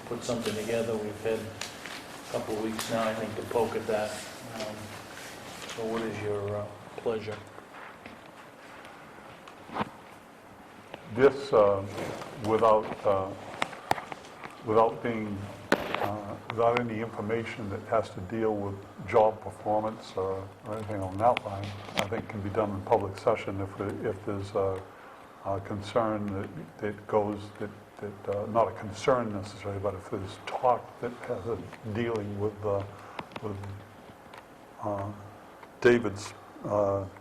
put something together. We've had a couple of weeks now, I think, to poke at that. So what is your pleasure? This, without being, without any information that has to deal with job performance or anything on that line, I think can be done in public session if there's a concern that goes, not a concern necessarily, but if there's talk that has a dealing with David's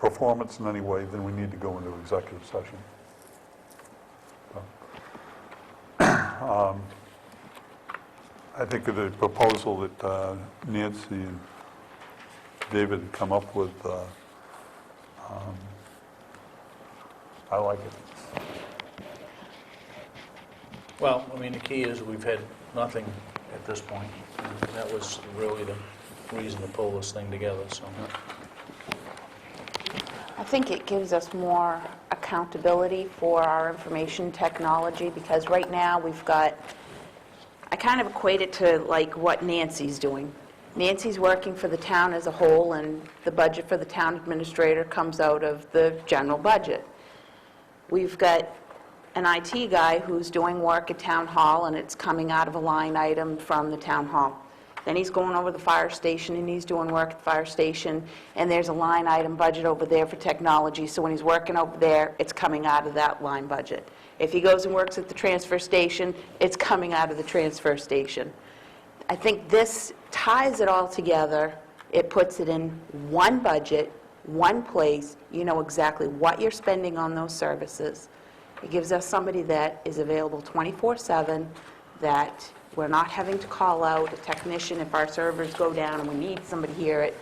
performance in any way, then we need to go into executive session. I think the proposal that Nancy and David had come up with, I like it. Well, I mean, the key is we've had nothing at this point. And that was really the reason to pull this thing together, so. I think it gives us more accountability for our information technology, because right now we've got, I kind of equate it to like what Nancy's doing. Nancy's working for the town as a whole, and the budget for the town administrator comes out of the general budget. We've got an IT guy who's doing work at town hall, and it's coming out of a line item from the town hall. Then he's going over the fire station, and he's doing work at the fire station, and there's a line item budget over there for technology, so when he's working over there, it's coming out of that line budget. If he goes and works at the transfer station, it's coming out of the transfer station. I think this ties it all together. It puts it in one budget, one place. You know exactly what you're spending on those services. It gives us somebody that is available 24/7, that we're not having to call out a technician if our servers go down and we need somebody here at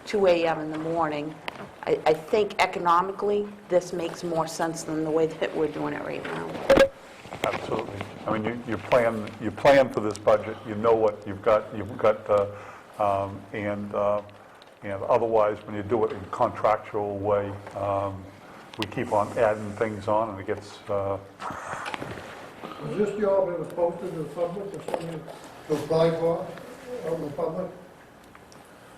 2 a.m. in the morning. I think economically, this makes more sense than the way that we're doing it right now. Absolutely. I mean, you plan for this budget. You know what you've got. And otherwise, when you do it in a contractual way, we keep on adding things on, and it gets. Is this job ever posted to the public or something to apply for out in the public?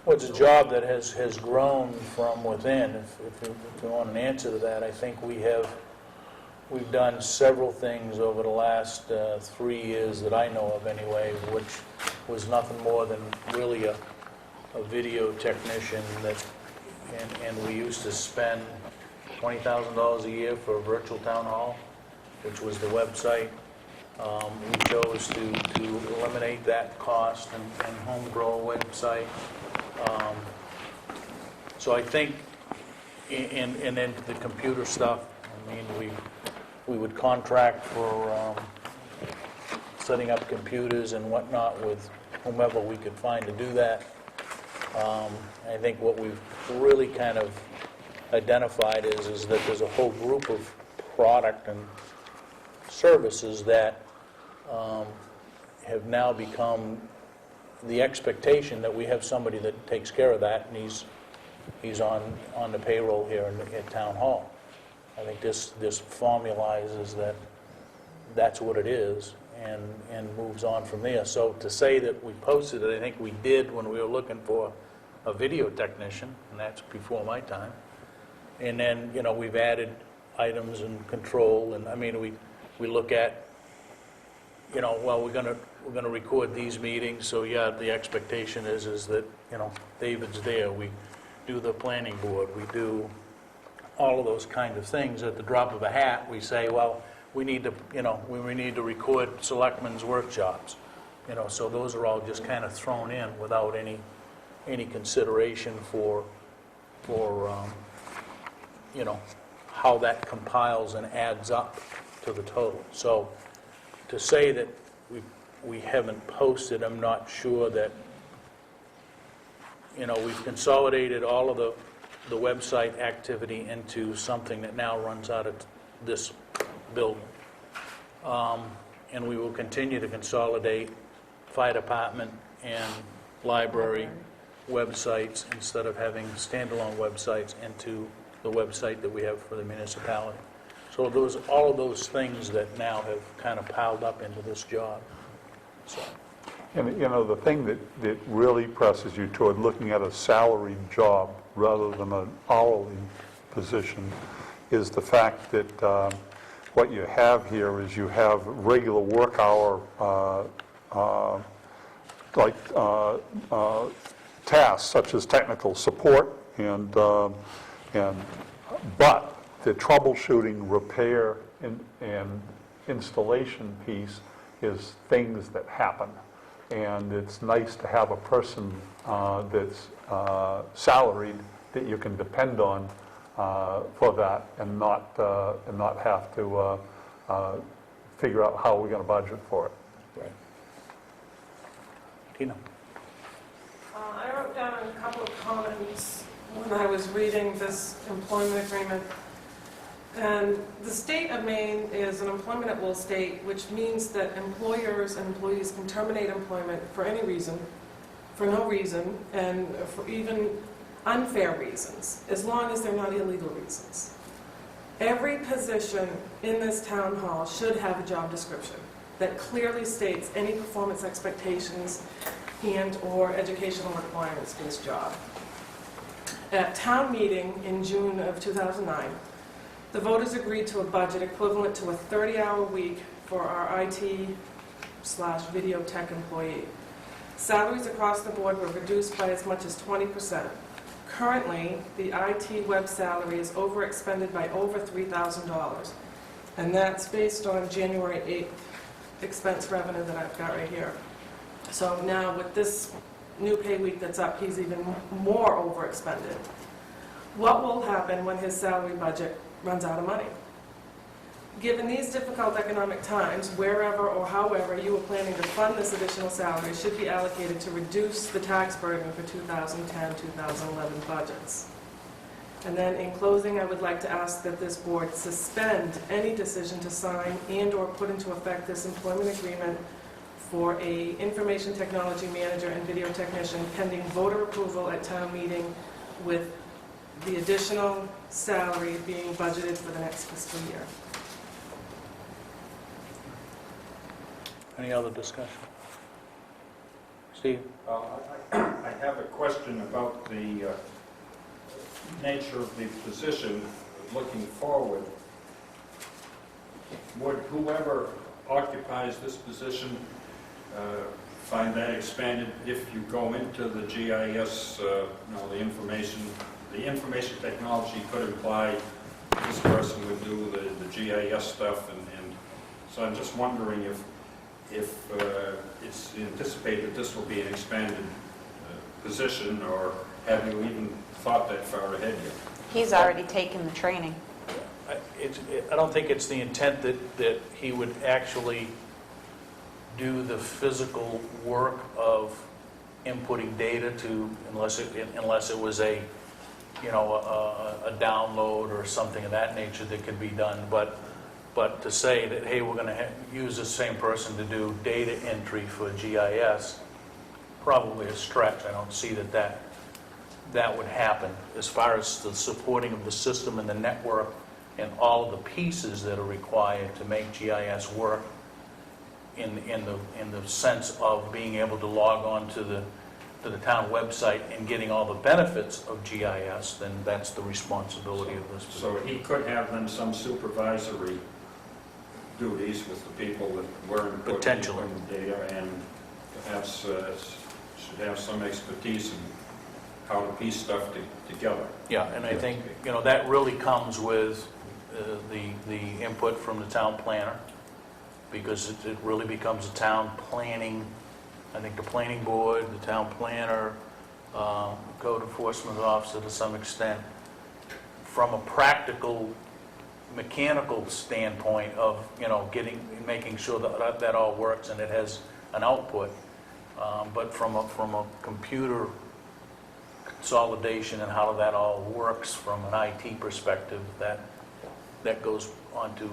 Well, it's a job that has grown from within. If you want an answer to that, I think we've done several things over the last 3 years that I know of anyway, which was nothing more than really a video technician that, and we used to spend $20,000 a year for a virtual town hall, which was the website. We chose to eliminate that cost and home grow a website. So I think, and then the computer stuff, I mean, we would contract for setting up computers and whatnot with whomever we could find to do that. I think what we've really kind of identified is that there's a whole group of product and services that have now become the expectation that we have somebody that takes care of that, and he's on the payroll here at Town Hall. I think this formalizes that that's what it is, and moves on from there. So to say that we posted it, I think we did when we were looking for a video technician, and that's before my time. And then, you know, we've added items and control, and I mean, we look at, you know, well, we're gonna record these meetings, so yeah, the expectation is that, you know, David's there. We do the planning board. We do all of those kind of things. At the drop of a hat, we say, well, we need to, you know, we need to record selectmen's workshops. You know, so those are all just kind of thrown in without any consideration for you know, how that compiles and adds up to the total. So to say that we haven't posted, I'm not sure that, you know, we've consolidated all of the website activity into something that now runs out of this building. And we will continue to consolidate fire department and library websites instead of having standalone websites into the website that we have for the municipality. So all of those things that now have kind of piled up into this job. So, And, the thing that really presses you toward looking at a salaried job rather than an hourly position is the fact that what you have here is you have regular work hour, tasks such as technical support but the troubleshooting, repair, and installation piece is things that happen. And it's nice to have a person that's salaried that you can depend on for that and not have to figure out how we're going to budget for it. right. Tina? I wrote down a couple of comments when I was reading this employment agreement. And the state of Maine is an employment at will state, which means that employers and employees can terminate employment for any reason, for no reason, and for even unfair reasons, as long as they're not illegal reasons. Every position in this town hall should have a job description that clearly states any performance expectations and/or educational requirements for this job. At town meeting in June of 2009, the voters agreed to a budget equivalent to a 30-hour week for our IT/video tech employee. Salaries across the board were reduced by as much as 20%. Currently, the IT web salary is overexpended by over $3,000, and that's based on January 8th expense revenue that I've got right here. So now with this new pay week that's up, he's even more overexpended. What will happen when his salary budget runs out of money? Given these difficult economic times, wherever or however you are planning to fund this additional salary should be allocated to reduce the tax burden for 2010-2011 budgets. And then in closing, I would like to ask that this board suspend any decision to sign and/or put into effect this employment agreement for a information technology manager and video technician pending voter approval at town meeting, with the additional salary being budgeted for the next fiscal year. Any other discussion? Steve? I have a question about the nature of the position looking forward. Would whoever occupies this position find that expanded if you go into the GIS, the information technology could imply this person would do the GIS stuff, and so I'm just wondering if it's anticipated this will be an expanded position, or have you even thought that far ahead yet? He's already taken the training. I don't think it's the intent that he would actually do the physical work of inputting data to, unless it was a download or something of that nature that could be done. But to say that, hey, we're going to use the same person to do data entry for GIS, probably a stretch. I don't see that would happen. As far as the supporting of the system and the network and all of the pieces that are required to make GIS work in the sense of being able to log on to the town website and getting all the benefits of GIS, then that's the responsibility of this position. So he could have then some supervisory duties with the people that were inputting Potentially. data, and perhaps should have some expertise in how to piece stuff together. Yeah, and I think, that really comes with the input from the town planner, because it really becomes a town planning, I think the planning board, the town planner, code enforcement officer to some extent, from a practical, mechanical standpoint of, making sure that all works and it has an output. But from a computer consolidation and how that all works from an IT perspective, that goes on to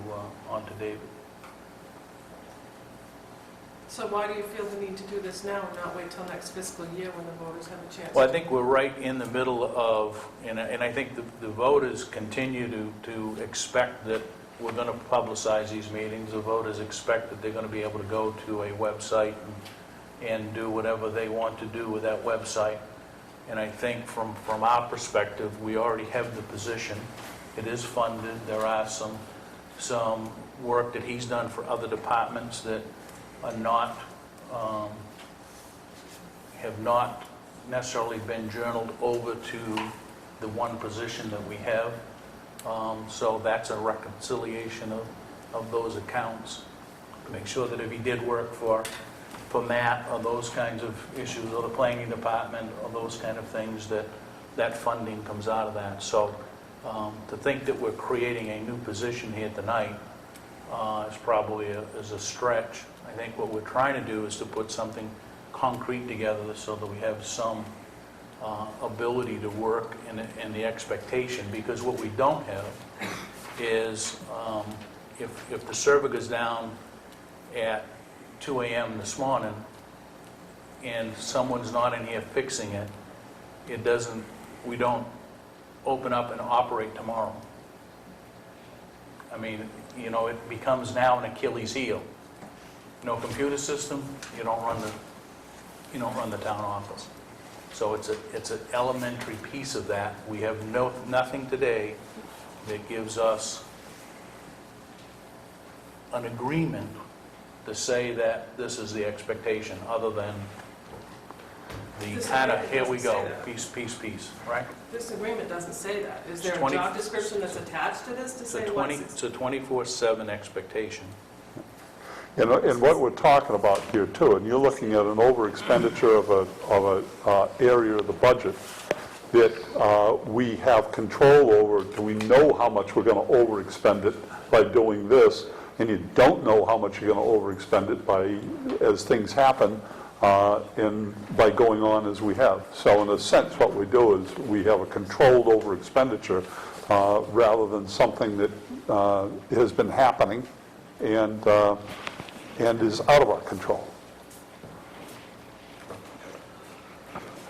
David. So why do you feel the need to do this now and not wait till next fiscal year when the voters have a chance? Well, I think we're right in the middle of, and I think the voters continue to expect that we're going to publicize these meetings. The voters expect that they're going to be able to go to a website and do whatever they want to do with that website. And I think from our perspective, we already have the position. It is funded. There are some work that he's done for other departments that are not, have not necessarily been journaled over to the one position that we have. So that's a reconciliation of those accounts to make sure that if he did work for Matt or those kinds of issues, or the planning department, or those kind of things, that funding comes out of that. So to think that we're creating a new position here tonight is probably is a stretch. I think what we're trying to do is to put something concrete together so that we have some ability to work in the expectation, because what we don't have is if the server goes down at 2 a.m. this morning and someone's not in here fixing it, we don't open up and operate tomorrow. I mean, you know, it becomes now an Achilles heel. No computer system, you don't run the town office. So it's an elementary piece of that. We have nothing today that gives us an agreement to say that this is the expectation, other than the This kind of, agreement here we doesn't go, say that. piece, right? This agreement doesn't say that. Is there a 20 job description that's attached to this to say what's... It's a 24/7 expectation. And what we're talking about here too, and you're looking at an over expenditure of a area of the budget that we have control over. Do we know how much we're going to over expend it by doing this? And you don't know how much you're going to over expend it as things happen, and by going on as we have. So in a sense, what we do is we have a controlled over expenditure rather than something that has been happening and is out of our control.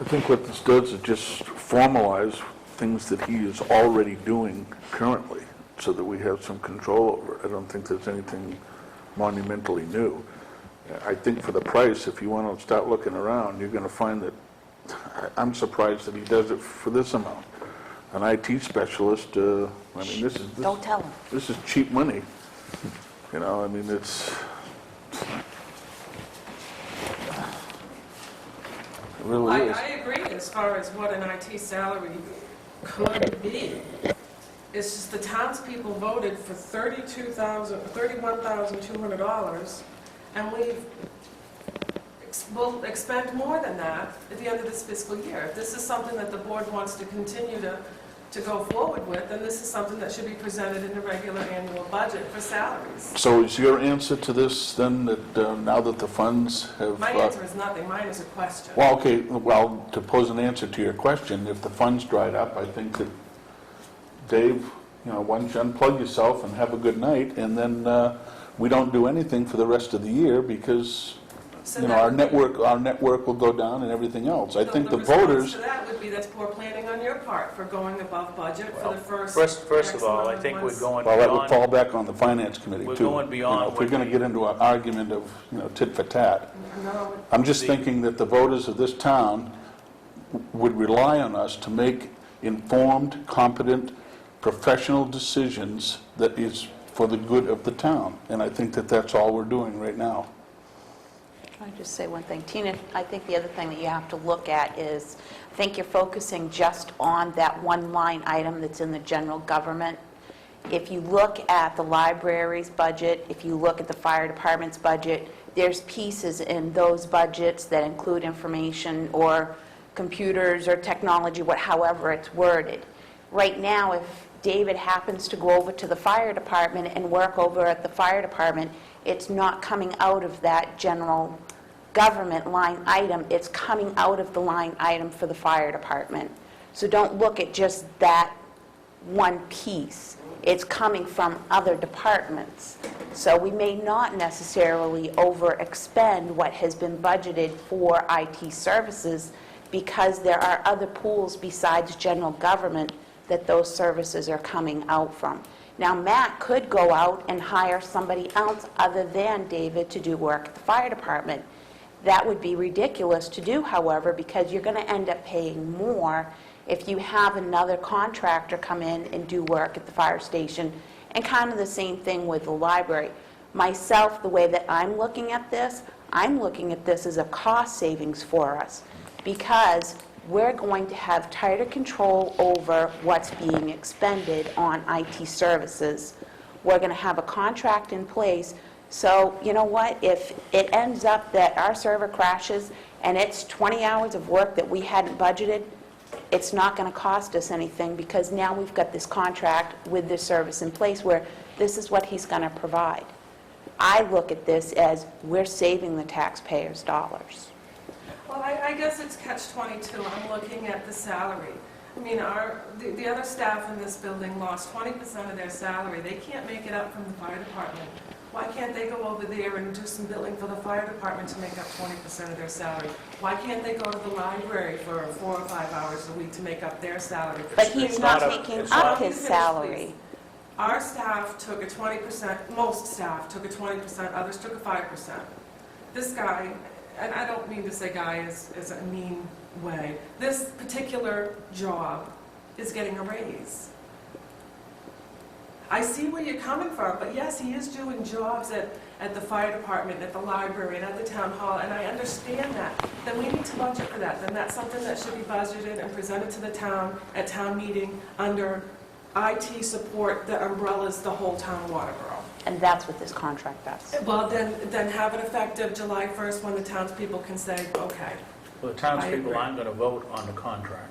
I think what this does is just formalize things that he is already doing currently, so that we have some control over it. I don't think there's anything monumentally new. I think for the price, if you want to start looking around, you're going to find that I'm surprised that he does it for this amount. An IT specialist, I mean, this Don't tell him. is cheap money. You know, I mean, it really is. I agree as far as what an IT salary could be. It's just the townspeople voted for $31,200, and we'll expend more than that at the end of this fiscal year. If this is something that the board wants to continue to go forward with, then this is something that should be presented in the regular annual budget for salaries. So is your answer to this then that now that the funds have... My answer is nothing, mine is a question. Well, okay, well, to pose an answer to your question, if the funds dried up, I think that, Dave, you know, why don't you unplug yourself and have a good night, and then we don't do anything for the rest of the year because, So you know, that our would be- network will go down and everything else. I think the response voters... to that would be that's poor planning on your part for going above budget for the first... First of X all, I amount of think we're months. going Well, that would beyond, fall back on the finance committee, too. We're going beyond You know, if we're what going to the- get into an argument of, you know, tit for tat, No, I'm just The- thinking that the voters of this town would rely on us to make informed, competent, professional decisions that is for the good of the town. And I think that that's all we're doing right now. Can I just say one thing? Tina, I think the other thing that you have to look at is, I think you're focusing just on that one line item that's in the general government. If you look at the library's budget, if you look at the fire department's budget, there's pieces in those budgets that include information or computers or technology, however it's worded. Right now, if David happens to go over to the fire department and work over at the fire department, it's not coming out of that general government line item, it's coming out of the line item for the fire department. So don't look at just that one piece. It's coming from other departments. So we may not necessarily overexpend what has been budgeted for IT services because there are other pools besides general government that those services are coming out from. Now, Matt could go out and hire somebody else other than David to do work at the fire department. That would be ridiculous to do, however, because you're going to end up paying more if you have another contractor come in and do work at the fire station, and kind of the same thing with the library. Myself, the way that I'm looking at this as a cost savings for us, because we're going to have tighter control over what's being expended on IT services. We're going to have a contract in place, so you know what? If it ends up that our server crashes and it's 20 hours of work that we hadn't budgeted, it's not going to cost us anything, because now we've got this contract with this service in place where this is what he's going to provide. I look at this as we're saving the taxpayers' dollars. Well, I guess it's catch-22. I'm looking at the salary. I mean, the other staff in this building lost 20% of their salary. They can't make it up from the fire department. Why can't they go over there and do some billing for the fire department to make up 20% of their salary? Why can't they go to the library for 4 or 5 hours a week to make up their salary? But he's It's not not a- making it's up not- his salary. Our staff took a 20%, most staff took a 20%, others took a 5%. This guy, and I don't mean to say guy is a mean way, this particular job is getting a raise. I see where you're coming from, but yes, he is doing jobs at the fire department, at the library, and at the town hall, and I understand that. Then we need to budget for that. Then that's something that should be budgeted and presented to the town at town meeting under IT support that umbrellas the whole town of Waterboro. And that's what this contract does. Well, then have it effective July 1st when the townspeople can say, okay. Well, the I townspeople agree. aren't going to vote on the contract.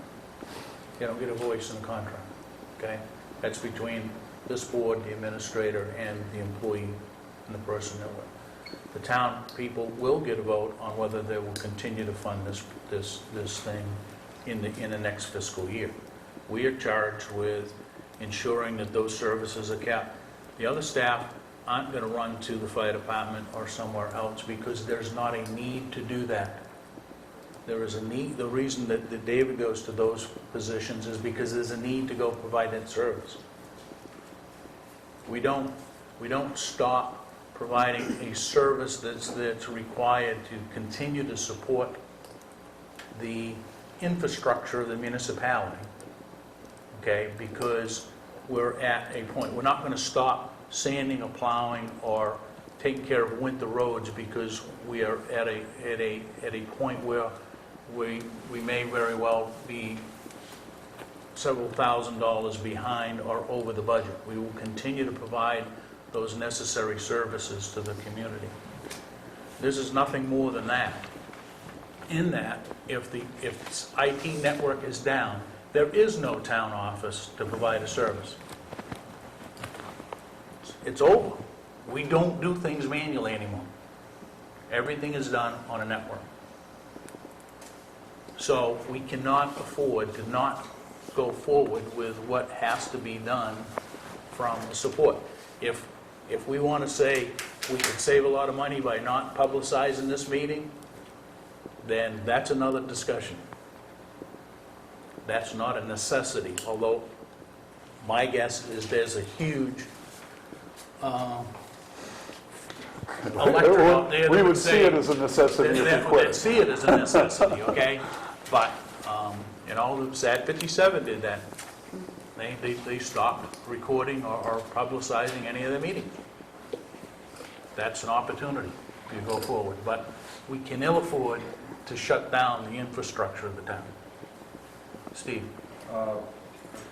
They don't get a voice in the contract, okay? That's between this board, the administrator, and the employee and the person that will. The town people will get a vote on whether they will continue to fund this thing in the next fiscal year. We are charged with ensuring that those services are kept. The other staff aren't going to run to the fire department or somewhere else because there's not a need to do that. There is a need. The reason that David goes to those positions is because there's a need to go provide that service. We don't stop providing a service that's required to continue to support the infrastructure of the municipality, okay, because we're at a point. We're not going to stop sanding or plowing or taking care of winter roads because we are at a point where we may very well be several $1,000s behind or over the budget. We will continue to provide those necessary services to the community. This is nothing more than that. In that, if this IT network is down, there is no town office to provide a service. It's over. We don't do things manually anymore. Everything is done on a network. So we cannot afford to not go forward with what has to be done from support. If we want to say we could save a lot of money by not publicizing this meeting, then that's another discussion. That's not a necessity, although my guess is there's a huge electorate out there that We would would see say it as a necessity if they'd we quit. see it as a necessity, okay? But, SAT 57 did that. They stopped recording or publicizing any of their meetings. That's an opportunity to go forward. But we can ill afford to shut down the infrastructure of the town. Steve? I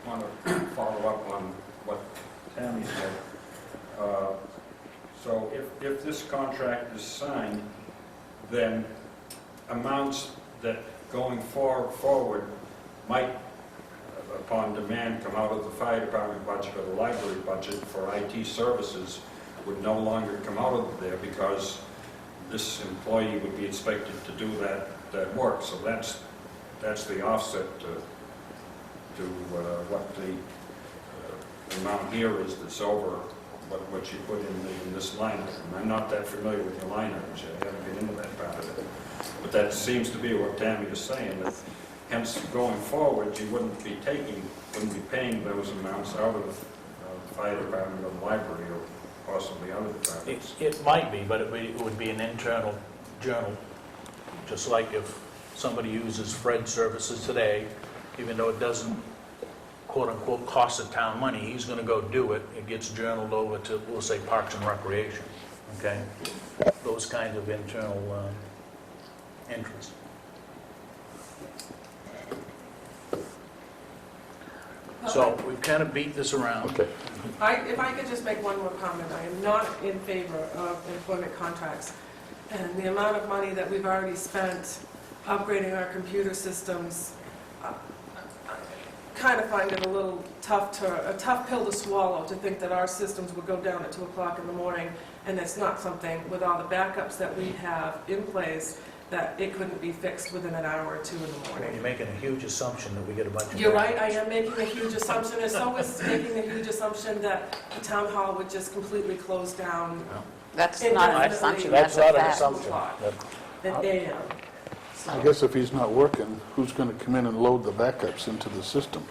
want to follow up on what Tammy said. So if this contract is signed, then amounts that going forward might, upon demand, come out of the fire department budget or the library budget for IT services would no longer come out of there because this employee would be expected to do that work. So that's the offset to what the amount here is that's over what you put in this line item. I'm not that familiar with the line items yet. I haven't been into that part of it. But that seems to be what Tammy is saying, that hence going forward, you wouldn't be paying those amounts out of fire department or the library or possibly other departments. It might be, but it would be an internal journal, just like if somebody uses Fred's services today, even though it doesn't quote-unquote cost the town money, he's going to go do it. It gets journaled over to, we'll say, Parks and Recreation, okay? Those kinds of internal entries. So we've kind of beat this around. Okay. If I could just make one more comment, I am not in favor of employment contracts. And the amount of money that we've already spent upgrading our computer systems, I kind of find it a little a tough pill to swallow to think that our systems would go down at 2 o'clock in the morning, and it's not something, with all the backups that we have in place, that it couldn't be fixed within an hour or two in the morning. You're making a huge assumption that we get a bunch of... You're right, I am making a huge assumption, and so is making a huge assumption that the town hall would just completely close down That's not an assumption, that's That's a not an fact. assumption. at AM. I guess if he's not working, who's going to come in and load the backups into the system?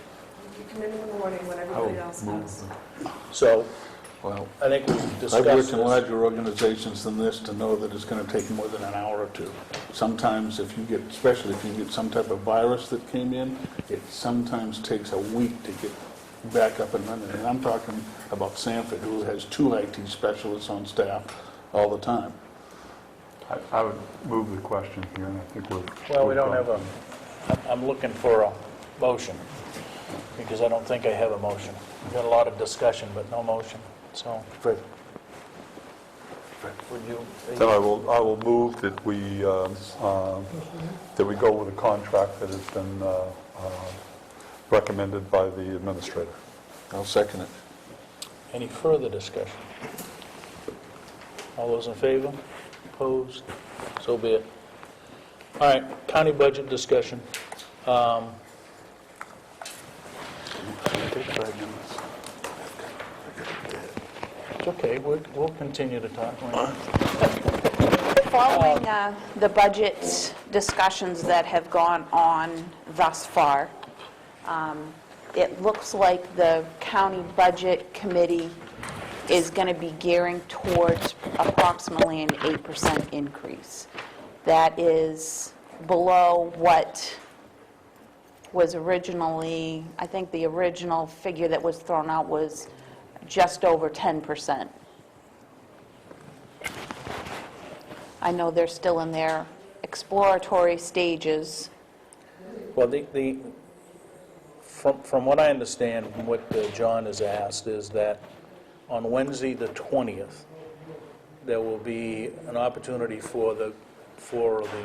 You come in the morning when everybody else does. So, Well, I think we've I've discussed worked in this. larger organizations than this to know that it's going to take more than an hour or two. Sometimes if you get, especially if you get some type of virus that came in, it sometimes takes a week to get back up and running. And I'm talking about Sanford, who has 2 IT specialists on staff all the time. I would move the question here, and I think we're... Well, we don't have a, I'm looking for a motion, because I don't think I have a motion. We've got a lot of discussion, but no motion, so. Fred? Would you? Then I will move that we go with a contract that has been recommended by the administrator. I'll second it. Any further discussion? All those in favor? Opposed? So be it. All right, county budget discussion. Take 5 minutes. It's okay, we'll continue to talk. Following the budget discussions that have gone on thus far, it looks like the county budget committee is going to be gearing towards approximately an 8% increase. That is below what was originally, I think the original figure that was thrown out was just over 10%. I know they're still in their exploratory stages. Well, from what I understand, from what John has asked, is that on Wednesday, the 20th, there will be an opportunity for the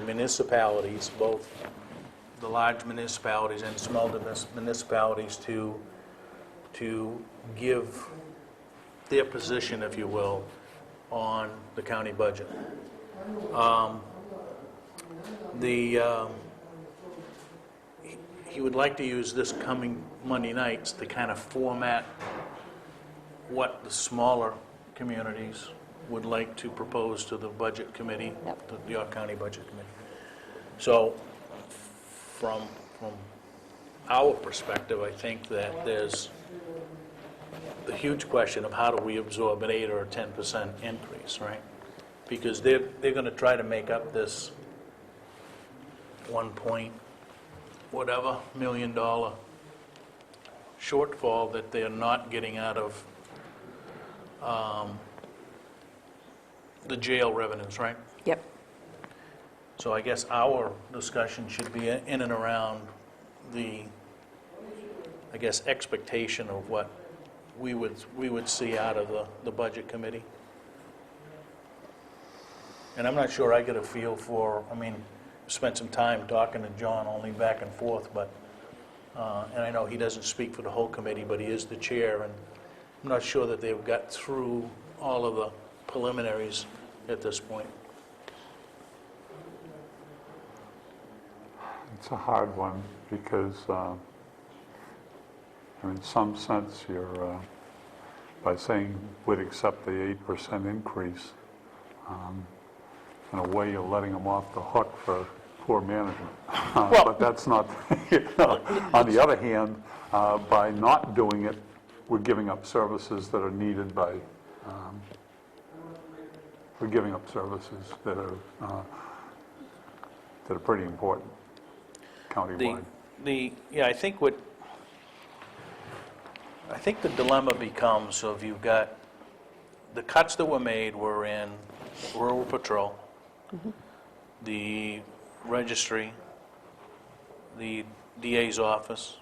municipalities, both the large municipalities and small municipalities, to give their position, if you will, on the county budget. He would like to use this coming Monday nights to kind of format what the smaller communities would like to propose to the budget committee, Yep. the York County Budget Committee. So from our perspective, I think that there's the huge question of how do we absorb an 8 or a 10% increase, right? Because they're going to try to make up this $1 million shortfall that they're not getting out of the jail revenues, right? Yep. So I guess our discussion should be in and around the, I guess, expectation of what we would see out of the budget committee. And I'm not sure I get a feel for, I mean, spent some time talking to John, only back and forth, but, and I know he doesn't speak for the whole committee, but he is the chair, and I'm not sure that they've got through all of the preliminaries at this point. It's a hard one because, in some sense, you're, by saying we'd accept the 8% increase, in a way, you're letting them off the hook for poor management. But that's not, on the other hand, by not doing it we're giving up services that are needed by, we're giving up services that are pretty important countywide. Yeah, I think the dilemma becomes, so if you've got, the cuts that were made were in rural patrol, the registry, the DA's office,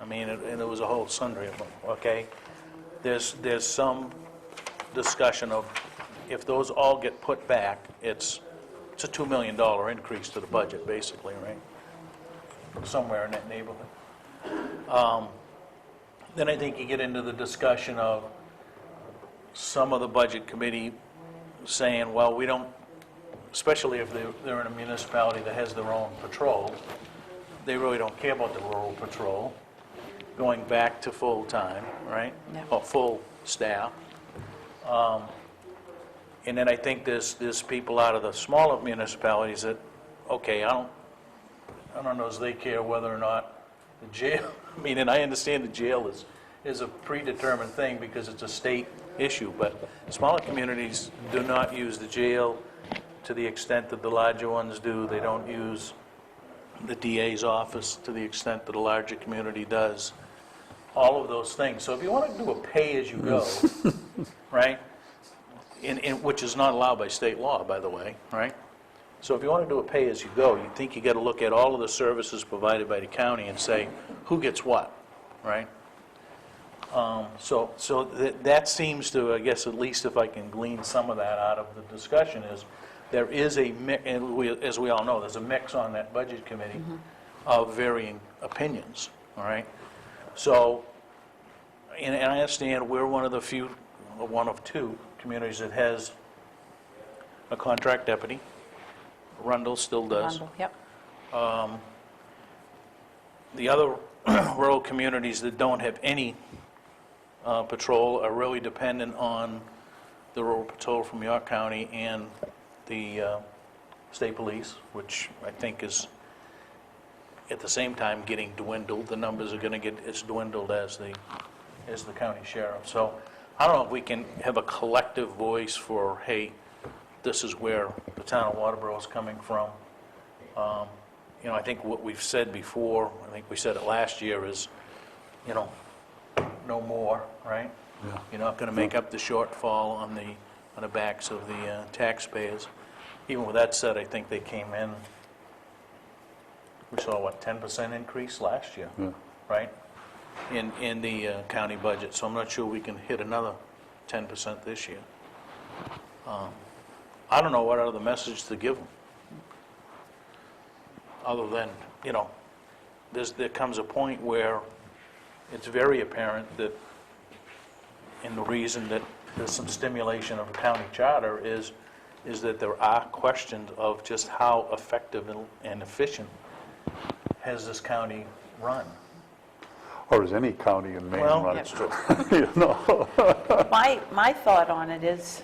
I mean, and there was a whole sundry of them, okay? There's some discussion of, if those all get put back, it's a $2 million increase to the budget, basically, right? Somewhere in that neighborhood. Then I think you get into the discussion of some of the budget committee saying, well, we don't, especially if they're in a municipality that has their own patrol, they really don't care about the rural patrol, going back to full-time, right? Yeah. Or full staff. And then I think there's people out of the smaller municipalities that, okay, I don't know if they care whether or not the jail, I mean, and I understand the jail is a predetermined thing because it's a state issue, but smaller communities do not use the jail to the extent that the larger ones do. They don't use the DA's office to the extent that a larger community does. All of those things. So if you want to do a pay-as-you-go, right, which is not allowed by state law, by the way, right? So if you want to do a pay-as-you-go, you think you got to look at all of the services provided by the county and say, who gets what, right? So that seems to, I guess, at least if I can glean some of that out of the discussion, is there is a mix, and as we all know, there's a mix on that budget committee of varying opinions, all right? So, and I understand we're one of the few, or one of two communities that has a contract deputy. Rundle still does. Rundle, yep. The other rural communities that don't have any patrol are really dependent on the rural patrol from York County and the state police, which I think is at the same time getting dwindled. The numbers are going to get as dwindled as the county sheriff. So I don't know if we can have a collective voice for, hey, this is where the town of Waterboro is coming from. You know, I think what we've said before, I think we said it last year, is, you know, no more, right? Yeah. You're not going to make up the shortfall on the backs of the taxpayers. Even with that said, I think they came in, we saw, what, 10% increase last year, Yeah. right? In the county budget, so I'm not sure we can hit another 10% this year. I don't know what other message to give them, other than, you know, there comes a point where it's very apparent that, and the reason that there's some stimulation of a county charter is that there are questions of just how effective and efficient has this county run. Or is any county in Maine Well, run? that's true. You know? My thought on it is,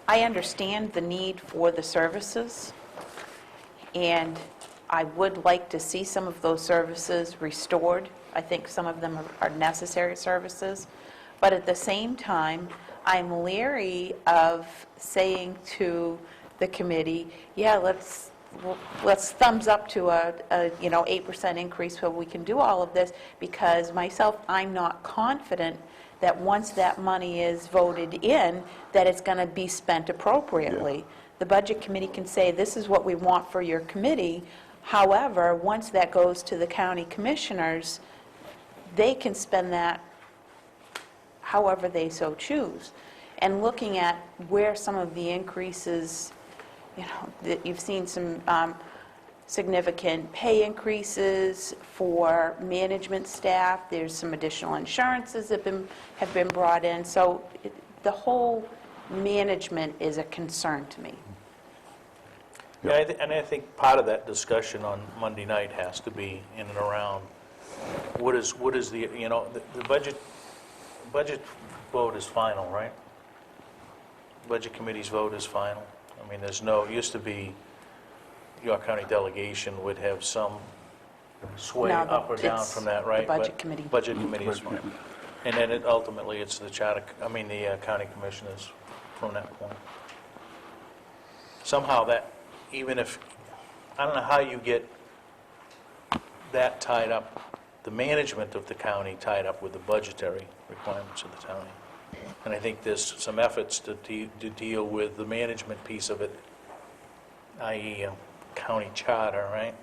I understand the need for the services, and I would like to see some of those services restored. I think some of them are necessary services. But at the same time, I'm leery of saying to the committee, yeah, let's thumbs up to a 8% increase so we can do all of this, because myself, I'm not confident that once that money is voted in, that it's going to be spent appropriately. Yeah. The budget committee can say, this is what we want for your committee. However, once that goes to the county commissioners, they can spend that however they so choose. And looking at where some of the increases, that you've seen some significant pay increases for management staff. There's some additional insurances that have been brought in. So the whole management is a concern to me. Yeah, and I think part of that discussion on Monday night has to be in and around, what is the, the budget vote is final, right? Budget committee's vote is final. I mean, it used to be York County delegation would have some sway No, up or down it's from that, the right? budget But committee. Budget committee is fine. And then ultimately, it's the the county commissioners from that point. Somehow that, even if, I don't know how you get that tied up, the management of the county tied up with the budgetary requirements of the county. And I think there's some efforts to deal with the management piece of it, i.e. county charter, right?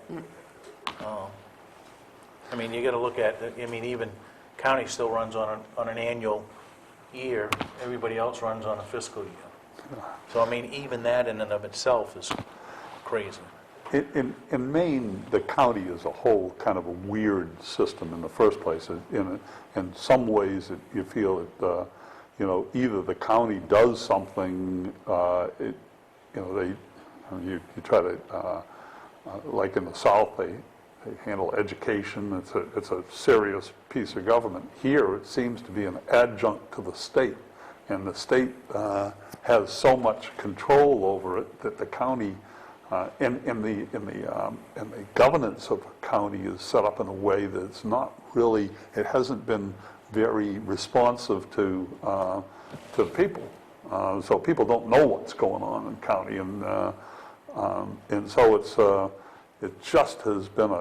I mean, you got to look at, even county still runs on an annual year. Everybody else runs on a fiscal year. So, even that in and of itself is crazy. In Maine, the county as a whole, kind of a weird system in the first place. In some ways, you feel it, either the county does something, you try to, like in the South, they handle education. It's a serious piece of government. Here, it seems to be an adjunct to the state, and the state has so much control over it that the county, and the governance of a county is set up in a way that it's not really. It hasn't been very responsive to people. So people don't know what's going on in county, and so it just has been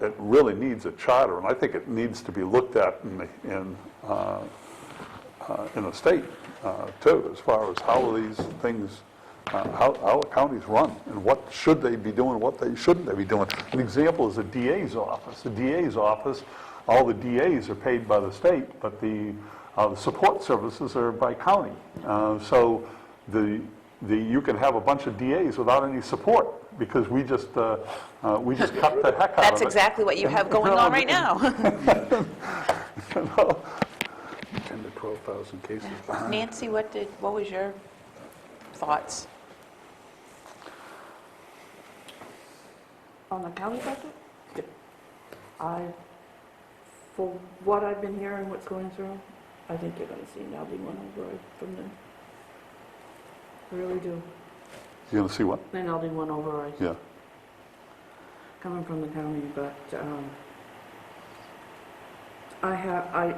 it really needs a charter, and I think it needs to be looked at in the state too, as far as how these things, how counties run, and what should they be doing, what they shouldn't be doing. An example is the DA's office. The DA's office, all the DAs are paid by the state, but the support services are by county. So you can have a bunch of DAs without any support, because we just cut the heck out of it. That's exactly what you have going on right now. 10 to 12,000 cases behind. Nancy, what was your thoughts? On the county budget? For what I've been hearing, what's going through, I think you're going to see an LD1 override from them. I really do. You're going to see what? An LD1 override Yeah. coming from the county, but I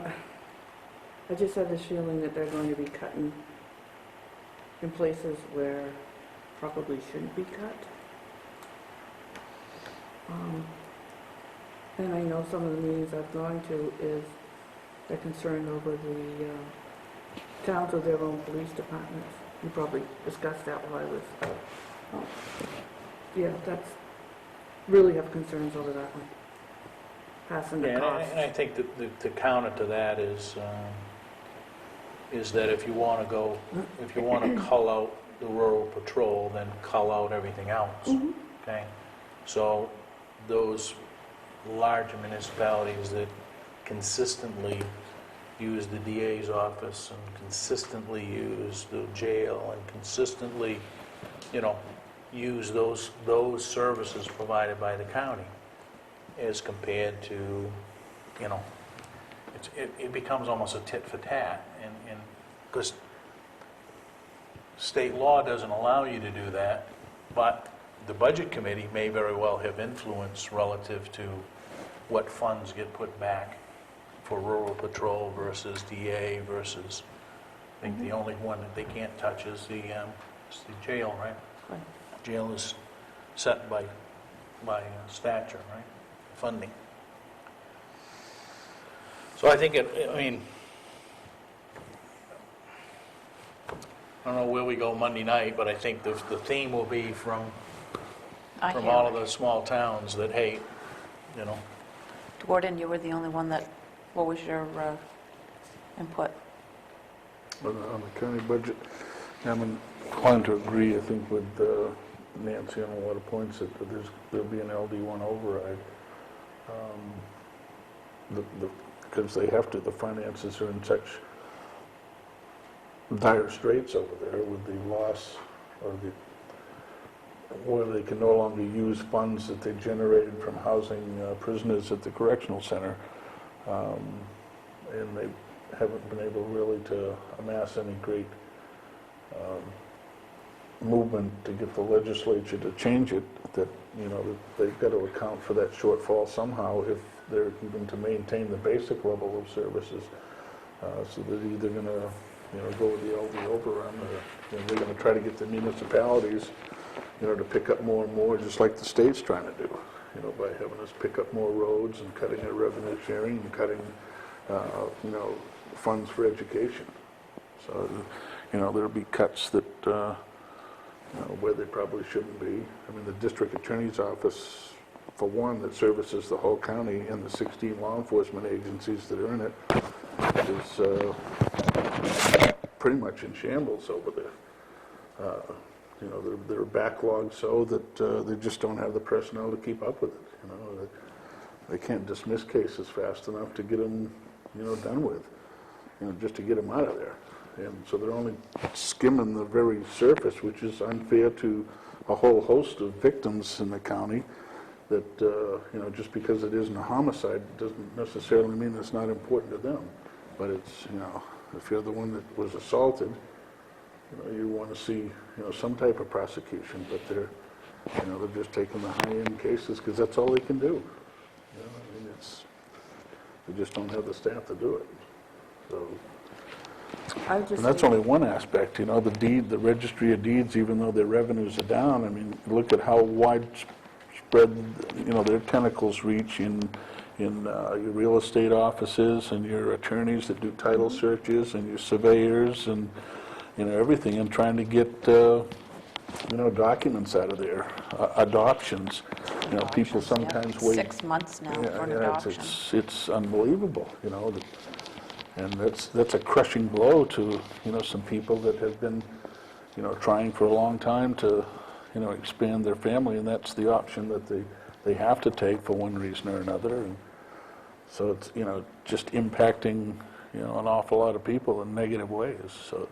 just have this feeling that they're going to be cutting in places where probably shouldn't be cut. And I know some of the meetings I've gone to is they're concerned over the towns with their own police departments. You probably discussed that while I was, that's, really have concerns over that one. Passing the cost. And I think that the counter to that is that if you want to cull out the rural patrol, then cull out everything else. Okay? So those large municipalities that consistently use the DA's office and consistently use the jail and consistently, use those services provided by the county, as compared to, it becomes almost a tit for tat, and because state law doesn't allow you to do that, but the budget committee may very well have influence relative to what funds get put back for rural patrol versus DA versus, I think the only one that they can't touch is the jail, right? Right. Jail is set by stature, right? Funding. So I think I don't know where we go Monday night, but I think the theme will be from all of the small towns that, hey, Gordon, you were the only one that, what was your input? On the county budget, I'm inclined to agree, I think, with Nancy on a lot of points that there'll be an LD1 override. Because they have to, the finances are in such dire straits over there with the loss or where they can no longer use funds that they generated from housing prisoners at the correctional center. And they haven't been able really to amass any great movement to get the legislature to change it, that they've got to account for that shortfall somehow if they're even to maintain the basic level of services. So they're either going to, go with the LD overrun, or they're going to try to get the municipalities, to pick up more and more, just like the state's trying to do, by having us pick up more roads and cutting our revenue sharing and cutting, funds for education. So, there'll be cuts that, where they probably shouldn't be. I mean, the district attorney's office, for one, that services the whole county and the 16 law enforcement agencies that are in it, is pretty much in shambles over there. They're backlogged so that they just don't have the personnel to keep up with it. They can't dismiss cases fast enough to get them, done with, just to get them out of there. And so they're only skimming the very surface, which is unfair to a whole host of victims in the county that, just because it isn't a homicide doesn't necessarily mean it's not important to them. But it's, if you're the one that was assaulted, you want to see, some type of prosecution, but they're just taking the high-end cases because that's all they can do. I mean, they just don't have the staff to do it. So, I just and that's think- only one aspect, the registry of deeds, even though their revenues are down, I mean, look at how widespread, their tentacles reach in your real estate offices and your attorneys that do title searches and your surveyors and, everything, and trying to get, documents out of there, adoptions. People sometimes wait. 6 months now for an Yeah, adoption. it's unbelievable, and that's a crushing blow to, some people that have been, trying for a long time to, expand their family, and that's the option that they have to take for one reason or another. And so it's, just impacting, an awful lot of people in negative ways. So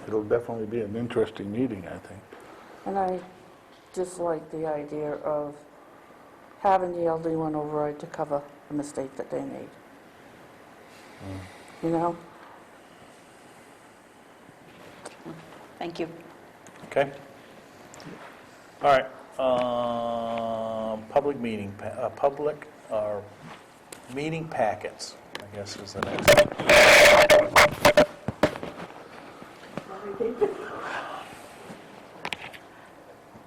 it'll definitely be an interesting meeting, I think. And I just like the idea of having the LD1 override to cover the mistake that they made. Thank you. Okay. All right. Public meeting, meeting packets, I guess is the next one.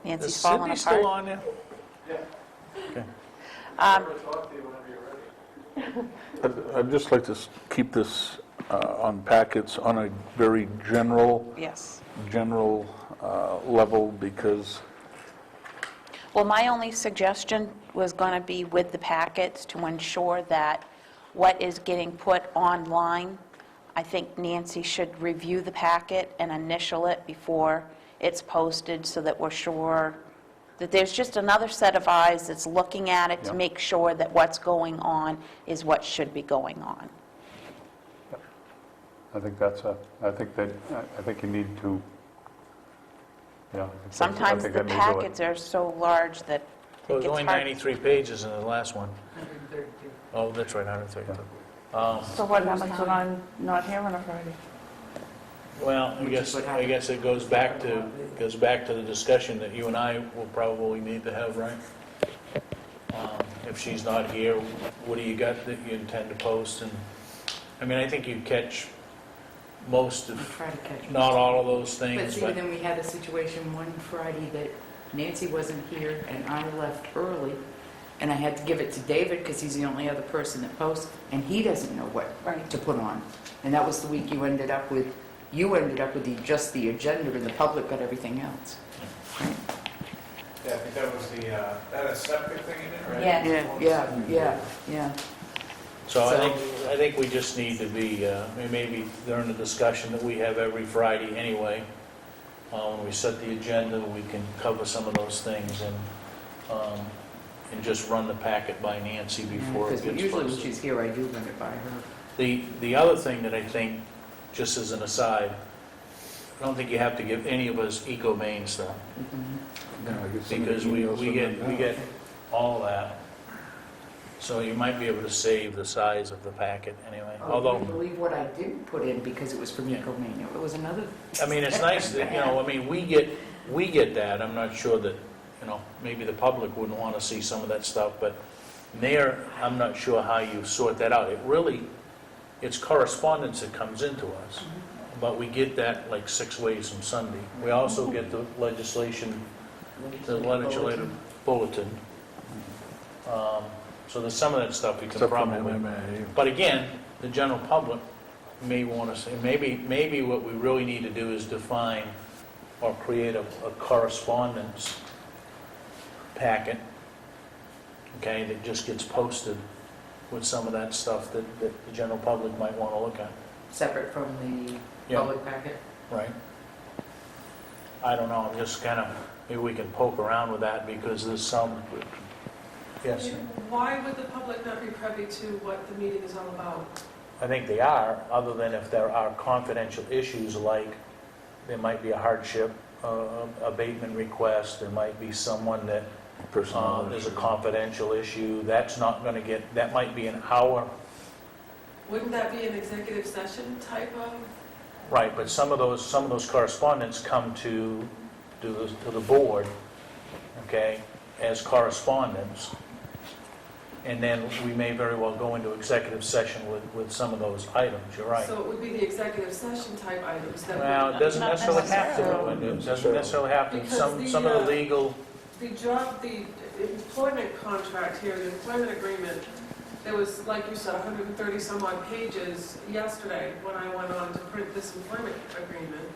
Nancy's Is falling Cindy still apart. on there? I'd just like to keep this on packets on a very general Yes. level, because Well, my only suggestion was going to be with the packets to ensure that what is getting put online, I think Nancy should review the packet and initial it before it's posted so that we're sure that there's just another set of eyes that's looking at it to Yeah. make sure that what's going on is what should be going on. I think I think you need to, yeah. Sometimes the packets are so large that Well, it there's gets only hard. 93 pages in the last one. 132. Oh, that's right, 132. So what happens when I'm not here on a Friday? Well, I guess it goes back to the discussion that you and I will probably need to have, right? If she's not here, what do you got that you intend to post? And I mean, I think you catch most I of, try to catch not all of those But things, see, but then we had a situation one Friday that Nancy wasn't here and I left early, and I had to give it to David because he's the only other person that posts, and he doesn't know what Right. to put on. And that was the week you ended up with just the agenda, and the public got everything else. Yeah, I think that was that a septic thing in it, right? Yeah. Yeah. so I think we just need to be, maybe during the discussion that we have every Friday anyway, when we set the agenda, we can cover some of those things and just run the packet by Nancy before it Because gets usually when posted. she's here, I do run it by her. The other thing that I think, just as an aside, I don't think you have to give any of us eco-main stuff, because we get all that. So you might be able to save the size of the packet anyway, Oh, although, you believe what I didn't put in because it was from Yeah. Ecomania. It was another. I mean, it's nice that, we get that, I'm not sure that, maybe the public wouldn't want to see some of that stuff, but there, I'm not sure how you sort that out. it's correspondence that comes into us, but we get that like 6 ways from Sunday. We also get the legislative bulletin. So there's some of that stuff we can Except from probably... MMA. But again, the general public may want to say, maybe what we really need to do is define or create a correspondence packet, okay, that just gets posted with some of that stuff that the general public might want to look at. Separate from the Yeah. public packet? Right. I don't know, I'm just kind of, maybe we can poke around with that because there's some, yes, Why would the public not be privy to what the meeting is all about? I think they are, other than if there are confidential issues like there might be a hardship abatement request, there might be someone that, Personnel there's a issue. confidential issue, that's not going to get, that might be an hour. Wouldn't that be an executive session type of? Right, but some of those correspondence come to the board, okay, as correspondence. And then we may very well go into executive session with some of those items, you're right. So it would be the executive session type items that Well, it would... doesn't Not necessarily have to, necessarily. it doesn't necessarily have to, Because some of the legal, The employment contract here, the employment agreement, there was, like you said, 130 some odd pages yesterday when I went on to print this employment agreement.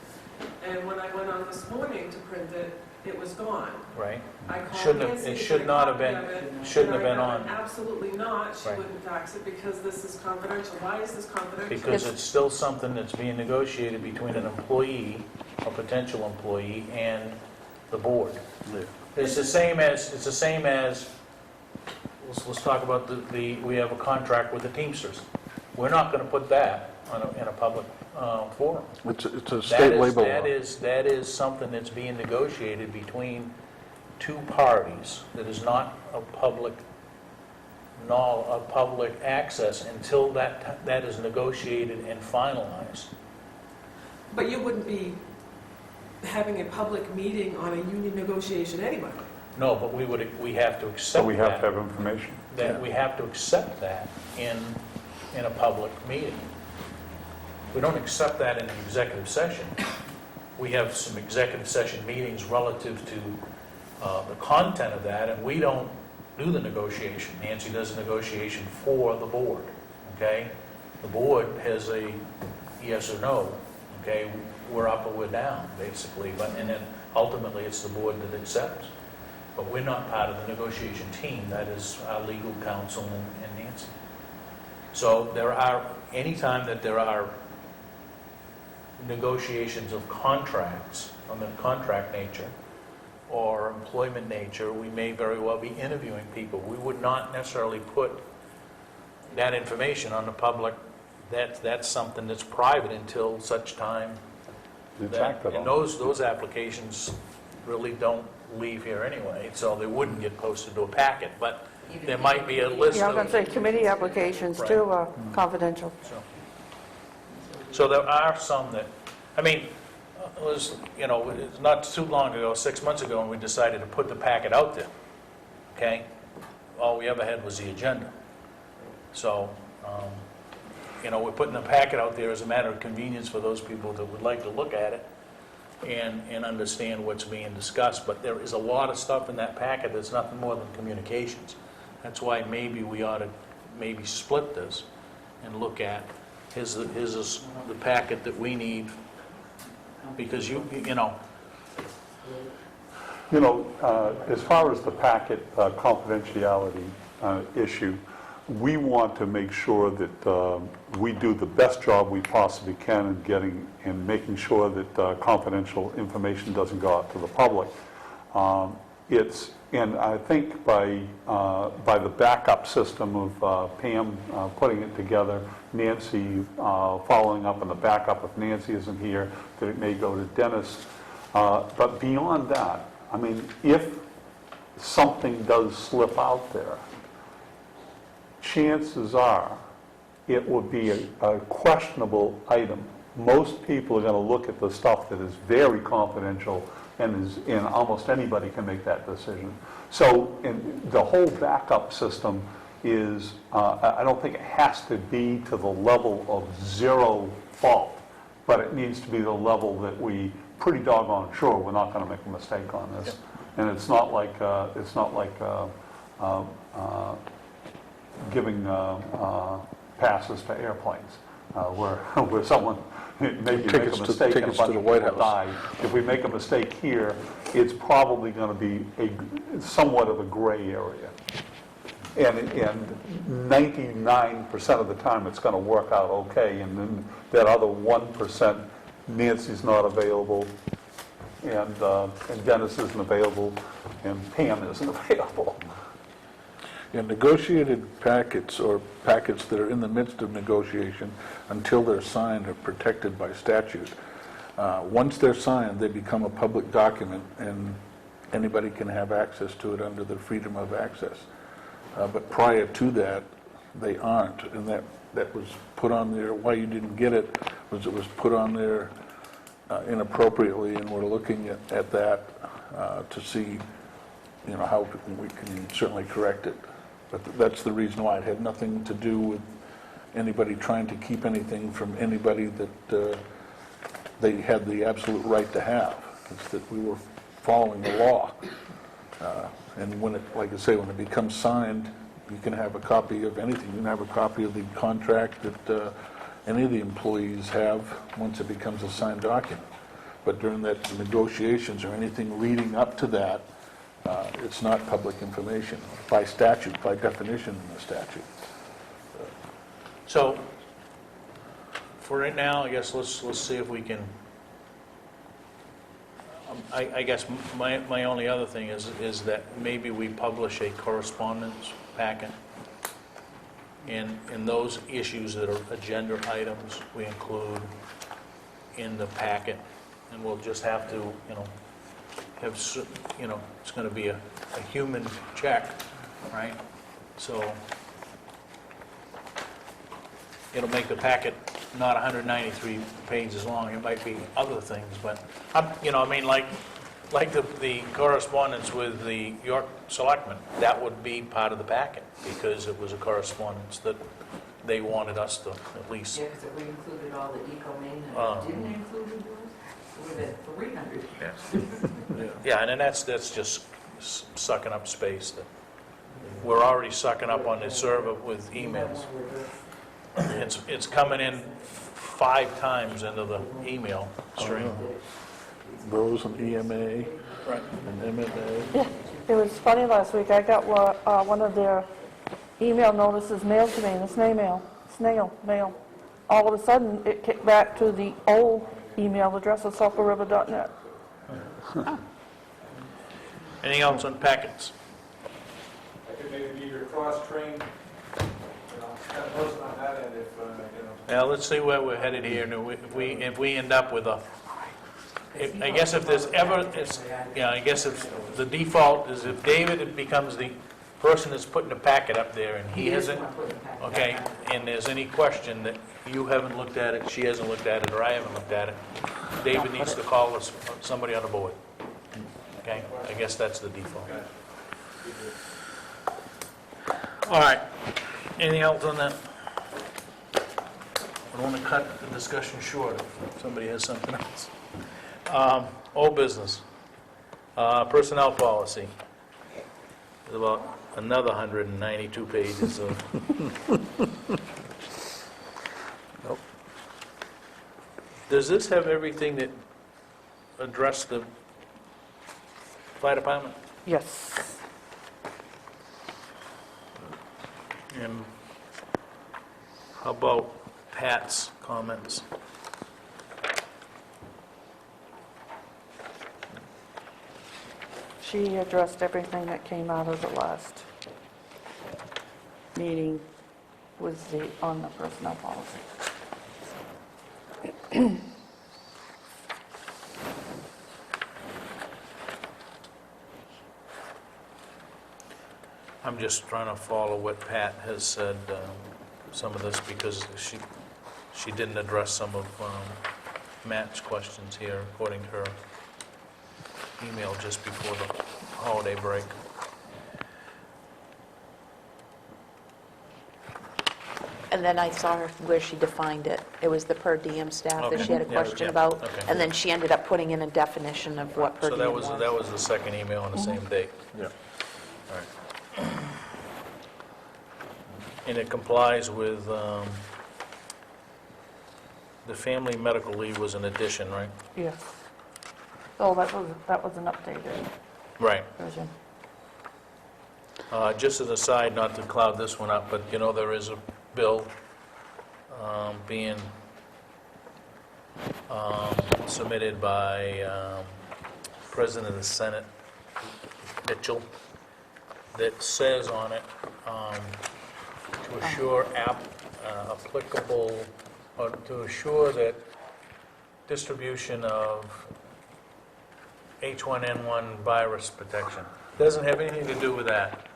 And when I went on this morning to print it, it was gone. right? I called Shouldn't have- Nancy it to should get a not have copy been- of it, shouldn't have and I been got on. an Absolutely not. She Right. wouldn't fax it because this is confidential. Why is this confidential? Because it's still something that's being negotiated between an employee, a potential employee, and the board. Yeah. It's the same as, let's talk about we have a contract with the Teamsters. We're not going to put that in a public forum. It's a state labor law. That is something that's being negotiated between two parties that is not a public access until that is negotiated and finalized. But you wouldn't be having a public meeting on a union negotiation anyway. No, but we have to So accept we have to that. have information. That we have to accept that in a public meeting. We don't accept that in an executive session. We have some executive session meetings relative to the content of that, and we don't do the negotiation. Nancy does the negotiation for the board, okay? The board has a yes or no, okay? We're up or we're down, basically, and then ultimately it's the board that accepts. But we're not part of the negotiation team. That is our legal counsel and Nancy. So anytime that there are negotiations of contracts, on the contract nature, or employment nature, we may very well be interviewing people. We would not necessarily put that information on the public. That's something that's private until such time It's that, acted and on. those applications really don't leave here anyway, so they wouldn't get posted to a packet, but there might be a list Yeah, I was going of... to say, committee applications too are confidential. So there are some that, I mean, it was, it's not too long ago, 6 months ago, when we decided to put the packet out there, okay? All we ever had was the agenda. So, we're putting the packet out there as a matter of convenience for those people that would like to look at it and understand what's being discussed. But there is a lot of stuff in that packet that's nothing more than communications. That's why maybe we ought to maybe split this and look at, here's the packet that we need, because As far as the packet confidentiality issue, we want to make sure that we do the best job we possibly can in making sure that confidential information doesn't go out to the public. And I think by the backup system of Pam putting it together, Nancy following up on the backup if Nancy isn't here, that it may go to Dennis. But beyond that, I mean, if something does slip out there, chances are it would be a questionable item. Most people are going to look at the stuff that is very confidential and almost anybody can make that decision. So the whole backup system is, I don't think it has to be to the level of zero fault, but it needs to be the level that we pretty doggone sure we're not going to make a mistake on this. And it's not like giving passes to airplanes, where someone maybe make a Tickets to- mistake and a tickets bunch to the of White people House. die. If we make a mistake here, it's probably going to be somewhat of a gray area. And 99% of the time, it's going to work out okay, and then that other 1%, Nancy's not available, and Dennis isn't available, and Pam isn't available. And negotiated packets or packets that are in the midst of negotiation until they're signed are protected by statute. Once they're signed, they become a public document, and anybody can have access to it under the freedom of access. But prior to that, they aren't, and that was put on there. Why you didn't get it was it was put on there inappropriately, and we're looking at that to see, how we can certainly correct it. But that's the reason why. It had nothing to do with anybody trying to keep anything from anybody that they had the absolute right to have. It's that we were following the law. And when it, like I say, when it becomes signed, you can have a copy of anything. You can have a copy of the contract that any of the employees have once it becomes a signed document. But during that negotiations or anything leading up to that, it's not public information by statute, by definition in the statute. So, for right now, I guess let's see if we can, I guess my only other thing is that maybe we publish a correspondence packet, and those issues that are agenda items, we include in the packet, and we'll just have to, have, it's going to be a human check, right? So it'll make the packet not 193 pages long. It might be other things, but like the correspondence with the York Selectmen, that would be part of the packet because it was a correspondence that they wanted us to at least. Yeah, because if we included all the eco-main and didn't include yours, it would have been 300. Yeah, and then that's just sucking up space. We're already sucking up on the server with emails. It's coming in 5 times into the email stream. Those and EMA and MMA. Yeah, it was funny last week, I got one of their email notices mailed to me, in the snail mail. All of a sudden, it kicked back to the old email address of sulphurriver.net. Anything else on packets? I could maybe be your cross-trained, kind of person on that end if, Now, let's see where we're headed here. And if we end up with I guess if there's ever, I guess if the default is if David becomes the person that's putting the packet up there and he hasn't, okay, and there's any question that you haven't looked at it, she hasn't looked at it, or I haven't looked at it, David needs to call us, somebody on the board. Okay? I guess that's the default. All right. Anything else on that? I don't want to cut the discussion short if somebody has something else. Old business. Personnel policy. There's about another 192 pages of... Nope. Does this have everything that address the fire department? Yes. And how about Pat's comments? She addressed everything that came out of the last meeting on the personnel policy. I'm just trying to follow what Pat has said, some of this, because she didn't address some of Matt's questions here, according to her email just before the holiday break. And then I saw her where she defined it. It was the per diem staff that she had a Okay. Yeah, question yeah, about. okay. And then she ended up putting in a definition of what per So diem that was the second email on the same date. Yeah. All right. And it complies with, the family medical leave was an addition, right? Yes. Oh, that was an updated Right. version. Just as an aside, not to cloud this one up, but you know, there is a bill being submitted by President of the Senate, Mitchell, that says on it, to assure applicable, or to assure that distribution of H1N1 virus protection. Doesn't have anything to do with that.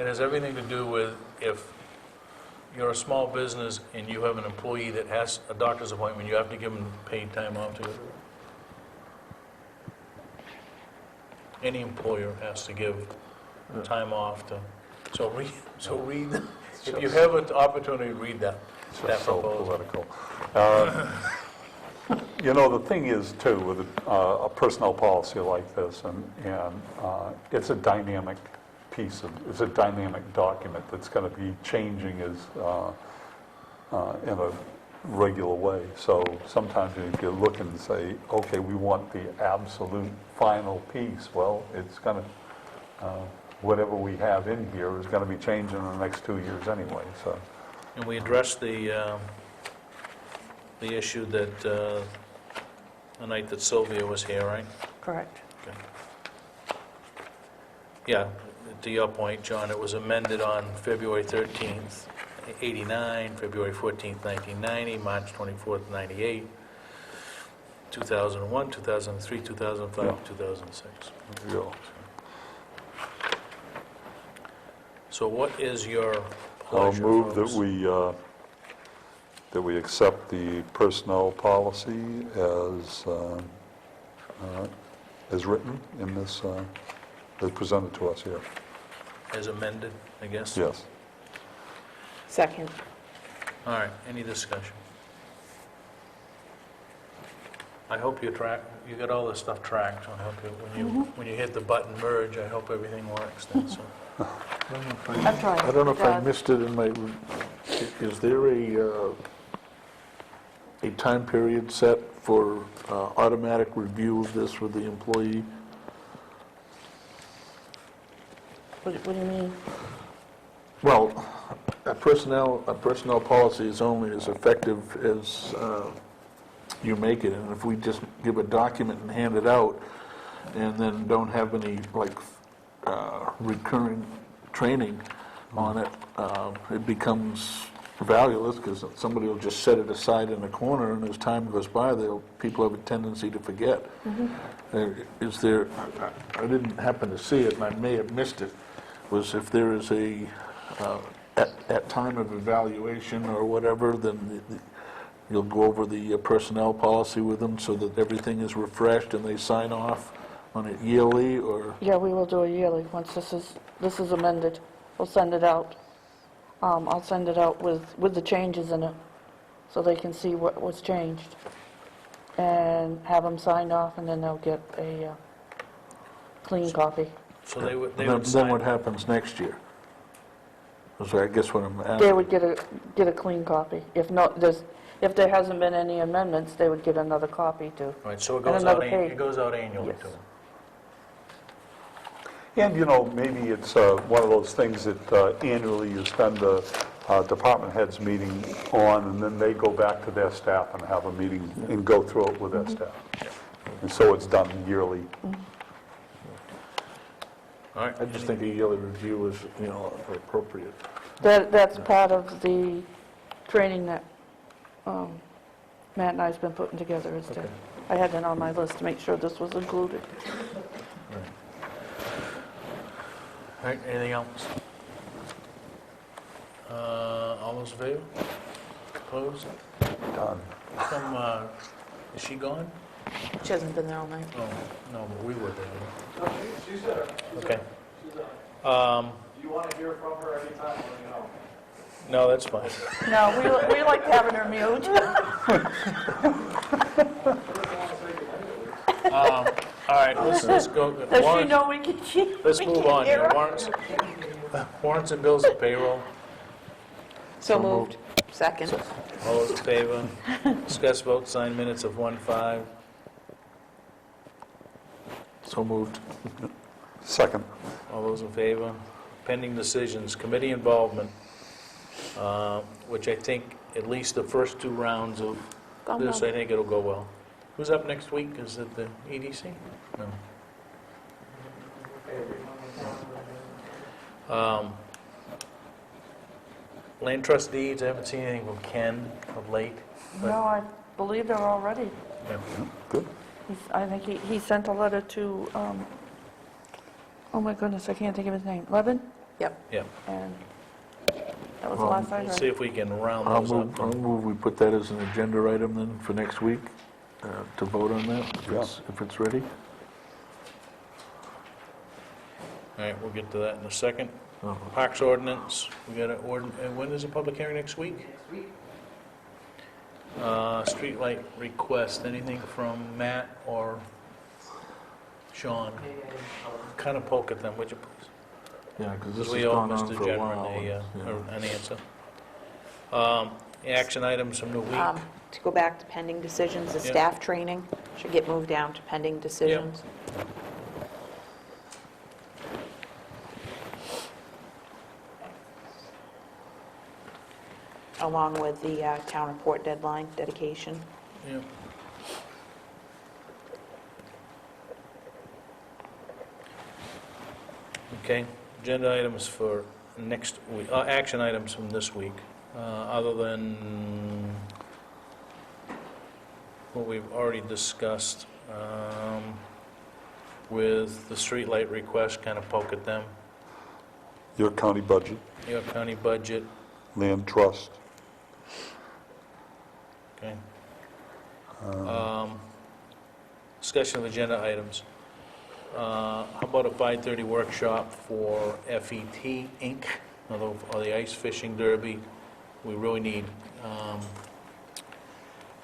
It has everything to do with if you're a small business and you have an employee that has a doctor's appointment, you have to give them paid time off to go to work. Any employer has to give time off to, so read, if you have an opportunity, read that It's just so proposal. political. You know, the thing is, too, with a personnel policy like this, and it's a dynamic it's a dynamic document that's going to be changing in a regular way. So sometimes if you look and say, okay, we want the absolute final piece, well, it's going to, whatever we have in here is going to be changing in the next 2 years anyway, so. And we addressed the issue that, the night that Sylvia was here, right? Correct. Okay. Yeah, to your point, John, it was amended on February 13th, 89, February 14th, 1990, March 24th, 98, 2001, 2003, 2005, Yeah. 2006. There you go. So what is your I'll pleasure, move folks? that we accept the personnel policy as written in this, as presented to us here. As amended, I guess? Yes. Second. All right, any discussion? I hope you got all this stuff tracked, so I hope when you hit the button merge, I hope everything works then, so. I'm trying. I don't know if I missed it in my, is there a time period set for automatic review of this with the employee? What do you mean? Well, a personnel policy is only as effective as you make it, and if we just give a document and hand it out, and then don't have any, like, recurring training on it, it becomes valueless, because somebody will just set it aside in a corner, and as time goes by, people have a tendency to forget. Is there, I didn't happen to see it, and I may have missed it, was if there is a, at time of evaluation or whatever, then you'll go over the personnel policy with them so that everything is refreshed and they sign off on it yearly, or? Yeah, we will do it yearly, once this is amended. We'll send it out. I'll send it out with the changes in it, so they can see what was changed. And have them sign off, and then they'll get a clean copy. So they would Then sign. what happens next year? So I guess what I'm They asking, would get a clean copy. If there hasn't been any amendments, they would get another copy too. Right, so it And goes out, another page. it goes out annually Yes. to them. And, you know, maybe it's one of those things that annually you spend a department heads meeting on, and then they go back to their staff and have a meeting and go through it with their staff. And so it's done yearly. All right. I just think a yearly review is, appropriate. That's part of the training that Matt and I's been putting together. I had that on my list to make sure this was included. All right, anything else? All those in favor? Opposed? Done. Is she gone? She hasn't been there all night. Oh, no, but we were there. No, she's there. Okay. She's there. You want to hear from her anytime, let me know. No, that's fine. No, we like having her mute. All right, let's go. Does she Warrants- know we can, Let's we move can on hear here. her? Warrants and bills and payroll. So moved. Second. All those in favor? Discuss, vote, sign minutes of 1/5. So moved. Second. All those in favor? Pending decisions, committee involvement, which I think at least the first 2 rounds of Go this, well. I think it'll go well. Who's up next week? Is it the EDC? No. Land trust deeds, I haven't seen anything from Ken of late. but- No, I believe they're all ready. Yeah. Good. I think he sent a letter to, oh my goodness, I can't think of his name, Levin? Yep. Yeah. And that was the last I We'll heard. see if we can round I'll those move up. we put that as an agenda item then for next week, to vote on that, if it's ready. All right, we'll get to that in a second. Uh-huh. Parks ordinance, we got and when is the public hearing next week? Next week. Streetlight request, anything from Matt or Sean? Kind of poke at them, would you please? Yeah, because this Because has we owe gone on Mr. for a Generman while. an answer. Action items from the week. To go back to pending decisions, the Yeah. staff training should get moved down to pending decisions. Along with the town report deadline dedication. Yeah. Okay, agenda items for next week, action items from this week, other than what we've already discussed with the streetlight request, kind of poke at them, Your county budget, your county budget, land trust. okay. Discussion of agenda items. How about a 5:30 workshop for FET Inc., or the Ice Fishing Derby? We really need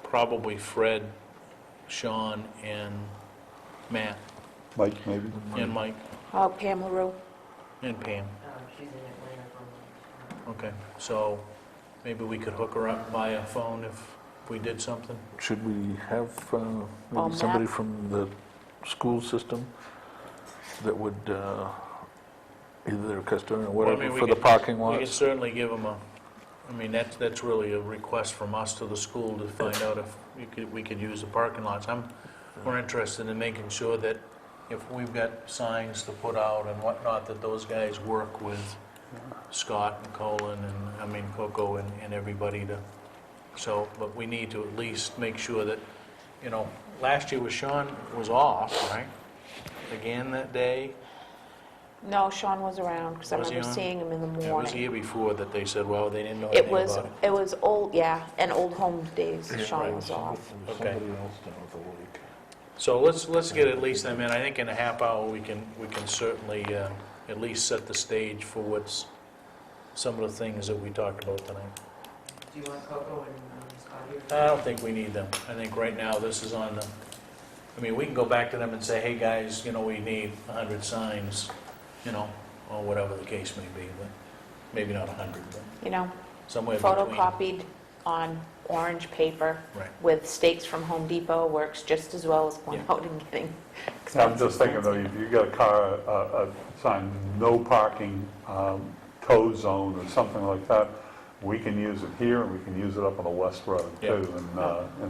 probably Fred, Sean, and Matt, Mike, maybe? and Mike, Oh, Pam LaRue. and Pam. She's in Atlanta for Okay, so maybe we could hook her up via phone if we did something? Should we have Oh, maybe somebody Matt? from the school system that would, either their custodian or Well, I whatever, mean, we for the could- parking We can lots? certainly give them that's really a request from us to the school to find out if we could use the parking lots. We're interested in making sure that if we've got signs to put out and whatnot, that those guys work with Scott and Colin and, Coco and everybody but we need to at least make sure that, last year Sean was off, right? Again that day? No, Sean was around, because I Was he remember on? seeing him in the It was the morning. year before that they said, well, they didn't know It anything was, about it. it was old, yeah, and Old Home Days, Sean right. was off. Okay. Somebody else down at the lake. So let's get at least them in. I think in a half hour, we can certainly at least set the stage for what's some of the things that we talked about tonight. Do you want Coco and Scott here? I don't think we need them. I think right now, this is on we can go back to them and say, hey, guys, we need 100 signs, or whatever the case may be, but maybe not 100, but somewhere between. Photocopied on orange paper Right. with stakes from Home Depot works just as well as going out and getting I'm expensive. just thinking that if you got a car, a sign, no parking, tow zone or something like that, we can use it here and we can use it up on the West Road Yeah. too in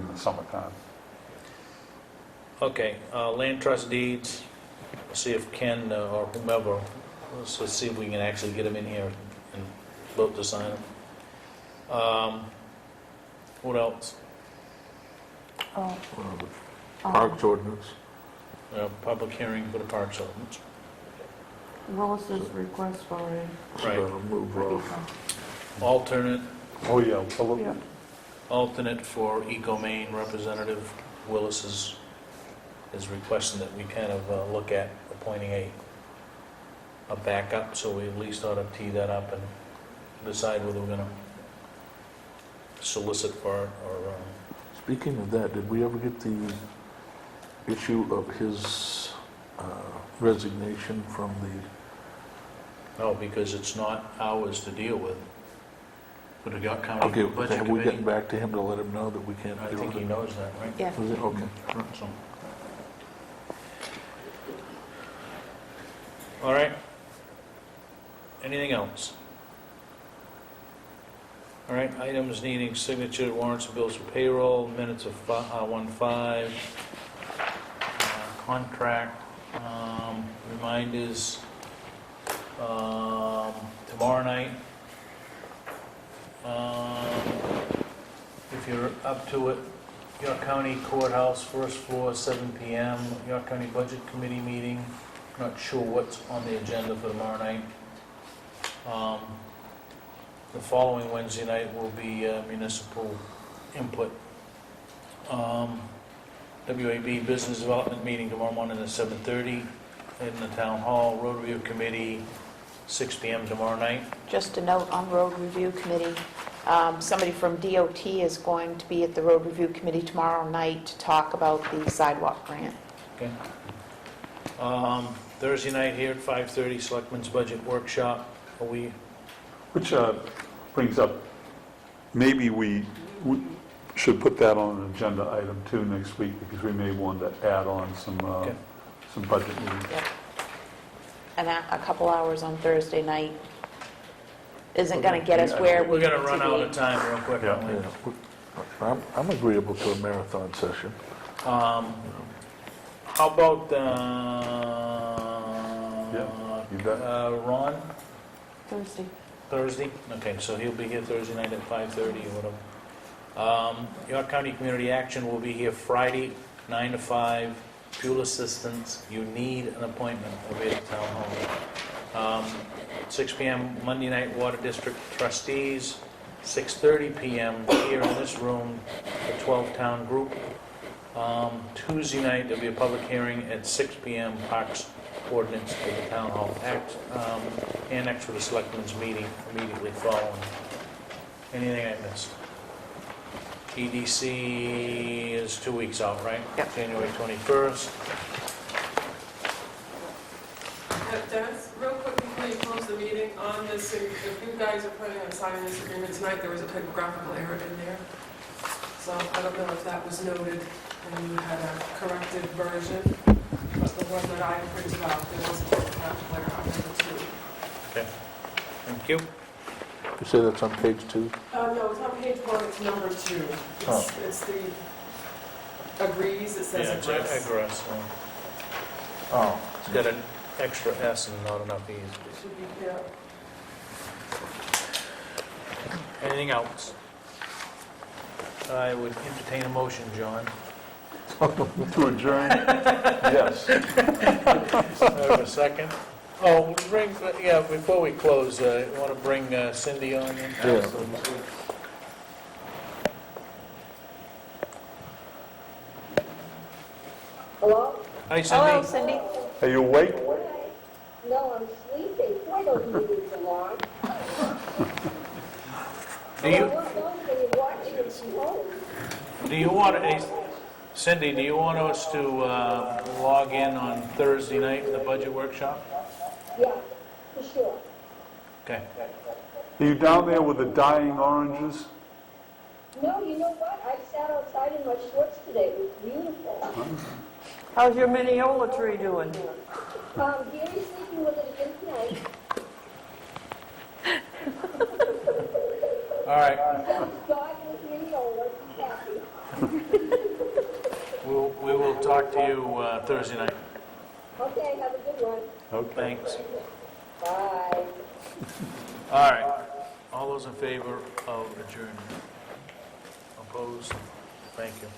the summertime. Okay, land trust deeds, see if Ken or whomever, let's see if we can actually get them in here and vote to sign them. What else? Oh, The Parks ordinance. Public hearing for the parks ordinance. Willis's request for a, Right. Move, Alternate, Oh, yeah, yeah, alternate for Eco Maine Representative Willis is requesting that we kind of look at appointing a backup, so we at least ought to tee that up and decide whether we're going to solicit for it or... Speaking of that, did we ever get the issue of his resignation from the, No, because it's not ours to deal with. But the York County okay, Budget have we gotten Committee, back to him to let him know that we can't I deal think with he it? knows that, right? Yeah. Was it? Okay. So. All right. Anything else? All right, items needing signature, warrants and bills for payroll, minutes of 1/5, contract, reminders, tomorrow night. If you're up to it, York County Courthouse, first floor, 7 PM, York County Budget Committee meeting. Not sure what's on the agenda for tomorrow night. The following Wednesday night will be municipal input. WAB Business Development meeting tomorrow morning at 7:30 in the Town Hall. Road Review Committee, 6 PM tomorrow night. Just a note on Road Review Committee, somebody from DOT is going to be at the Road Review Committee tomorrow night to talk about the sidewalk grant. Okay. Thursday night here at 5:30, Selectmen's Budget Workshop. Which brings up, maybe we should put that on an agenda item too next week, because we may want to add on some budget meetings. Yep. And a couple hours on Thursday night isn't going to get us where we We're need going to run out of to time real quick. Yeah. aren't we? I'm agreeable to a marathon session. How about You bet. Ron? be. Thursday. Thursday? Okay, so he'll be here Thursday night at 5:30 or whatever. York County Community Action will be here Friday, 9 to 5. Fuel assistance, you need an appointment over at Town Hall. 6 PM Monday night, Water District Trustees. 6:30 PM here in this room, the 12-town group. Tuesday night, there'll be a public hearing at 6 PM, Parks Ordinance for the Town Hall Act, annex for the Selectmen's meeting immediately following. Anything I missed? EDC is 2 weeks out, right? Yep. January 21st. Dennis, real quick before you close the meeting, on this, if you guys are planning on signing this agreement tonight, there was a typographical error in there. So I don't know if that was noted and you had a corrected version, but the one that I printed out, there was a typographical error on number 2. Okay. Thank you. You say that's on page 2? No, it's on page 1, it's number 2. Oh. It's the agrees, it says Yeah, it's agrees. egress. So Oh. it's got an extra S and not enough E's. It should be here. Anything else? I would entertain a motion, John. To adjourn? Yes. I have a second. Oh, before we close, I want to bring Cindy on in. Yeah. Hello? Hi, Hello, Cindy. Cindy. Are you awake? No, I'm sleeping. Why those meetings along? Do you, When you're watching it from home. do you want, Cindy, do you want us to log in on Thursday night for the budget workshop? Yeah, for sure. Okay. Are you down there with the dying oranges? No, you know what? I sat outside in my shorts today. It was beautiful. How's your Mineola tree doing? Gary's sleeping with it again tonight. All right. He's got his dog with Mineola. He's happy. We will talk to you Thursday night. Okay, have a good one. Okay. Thanks. Bye. All right. All those in favor of adjournment? Opposed? Thank you.